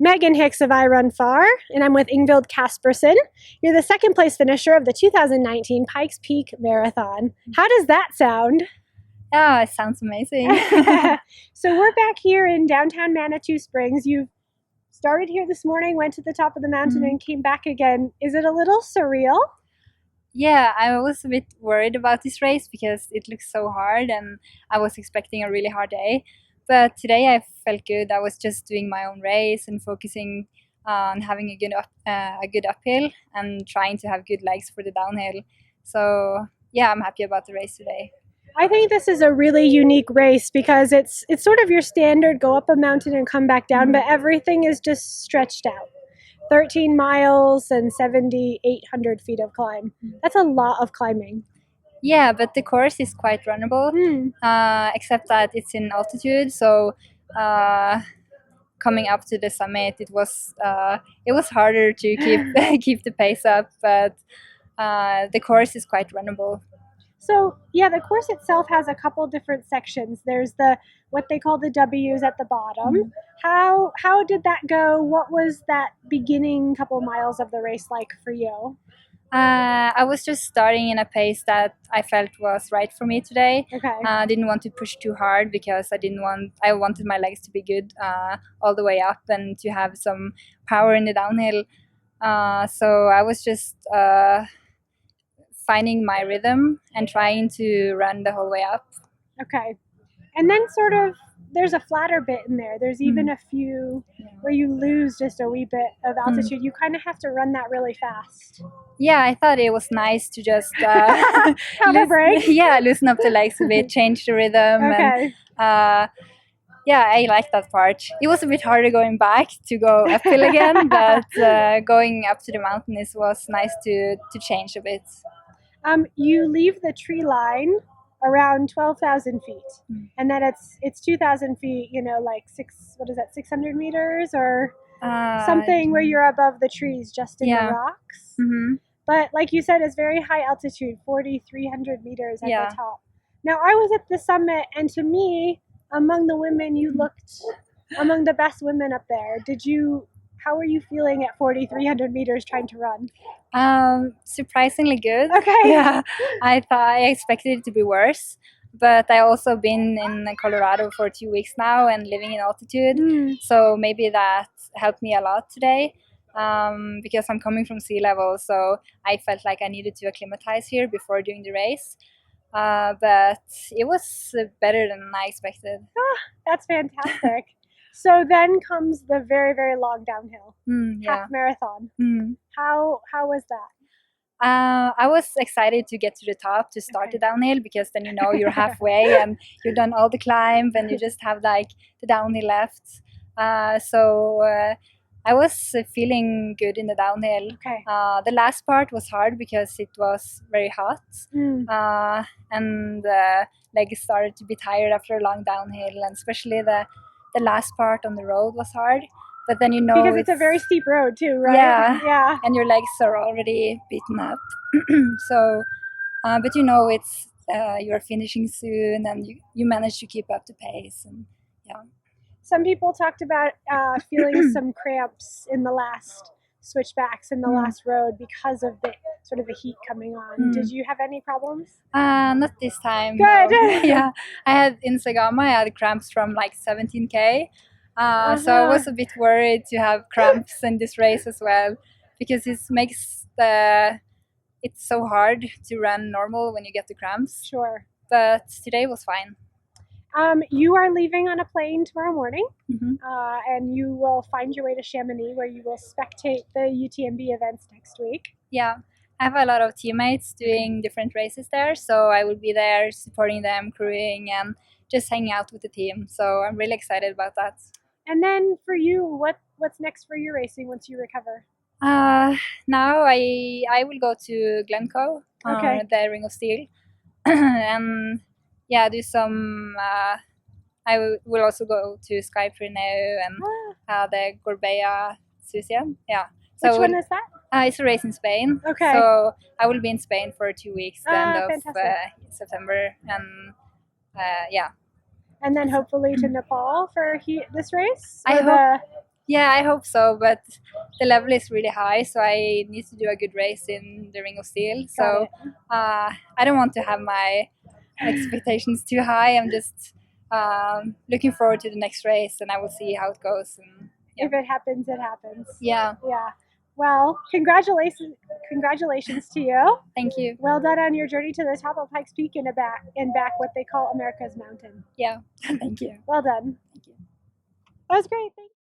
Megan Hicks of I Run Far, and I'm with Yngvild Kaspersen. You're the second place finisher of the 2019 Pikes Peak Marathon. How does that sound? Oh, it sounds amazing. So we're back here in downtown Manitou Springs. You've started here this morning, went to the top of the mountain, and came back again. Is it a little surreal? Yeah, I was a bit worried about this race because it looks so hard and I was expecting a really hard day. But today I felt good. I was just doing my own race and focusing on having a good uphill and trying to have good legs for the downhill. So yeah, I'm happy about the race today. I think this is a really unique race because it's sort of your standard go up a mountain and come back down, but everything is just stretched out. 13 miles and 7,800 feet of climb. That's a lot of climbing. Yeah, but the course is quite runnable, except that it's in altitude. So coming up to the summit, it was harder to keep the pace up, but the course is quite runnable. So yeah, the course itself has a couple different sections. There's what they call the W's at the bottom. How did that go? What was that beginning couple miles of the race like for you? I was just starting in a pace that I felt was right for me today. Okay. I didn't want to push too hard because I wanted my legs to be good all the way up and to have some power in the downhill. So I was just finding my rhythm and trying to run the whole way up. Okay. And then sort of there's a flatter bit in there. There's even a few where you lose just a wee bit of altitude. You kind of have to run that really fast. Yeah, I thought it was nice to just have a break. Yeah, loosen up the legs a bit, change the rhythm. Okay. And, yeah, I like that part. It was a bit harder going back to go uphill again, but going up to the mountain was nice to change a bit. You leave the tree line around 12,000 feet, and then it's 2,000 feet. Like 600 meters or something where you're above the trees, just in the rocks. But like you said, it's very high altitude, 4,300 meters at the top. Now I was at the summit, and to me, among the women, you looked among the best women up there. How are you feeling at 4,300 meters trying to run? Surprisingly good. Okay. Yeah, I expected it to be worse, but I also been in Colorado for 2 weeks now and living in altitude, so maybe that helped me a lot today. Because I'm coming from sea level, so I felt like I needed to acclimatize here before doing the race. But it was better than I expected. That's fantastic. So then comes the very, very long downhill, half marathon. How was that? I was excited to get to the top to start the downhill because then you're halfway and you've done all the climb and you just have like the downhill left. So I was feeling good in the downhill. Okay. The last part was hard because it was very hot and legs started to be tired after a long downhill, and especially the last part on the road was hard. But then because it's a very steep road too, right? Yeah. And your legs are already beaten up. So, but it's you're finishing soon, and you manage to keep up the pace, and yeah. Some people talked about feeling some cramps in the last switchbacks in the last road because of the sort of the heat coming on. Did you have any problems? Not this time. Good. No. Yeah, I had in Sagama. I had cramps from like 17K. So I was a bit worried to have cramps in this race as well, because it makes it's so hard to run normal when you get the cramps. Sure. But today was fine. You are leaving on a plane tomorrow morning, and you will find your way to Chamonix, where you will spectate the UTMB events next week. Yeah, I have a lot of teammates doing different races there, so I will be there supporting them, crewing, and just hanging out with the team. So I'm really excited about that. And then for you, what's next for your racing once you recover? Now I will go to Glencoe, the Ring of Steel, and do some. I will also go to Sky Pyreneo and the Gorbea Sucia. Yeah. So which one is that? It's a race in Spain. Okay. So I will be in Spain for 2 weeks, the end of September, and yeah. And then hopefully to Nepal for this race? Yeah, I hope so, but the level is really high, so I need to do a good race in the Ring of Steel. So I don't want to have my expectations too high. I'm just looking forward to the next race, and I will see how it goes. And, yeah. If it happens, it happens. Yeah. Yeah. Well, congratulations to you. Thank you. Well done on your journey to the top of Pikes Peak and back, what they call America's Mountain. Yeah. Thank you. Well done. Thank you. That was great. Thanks.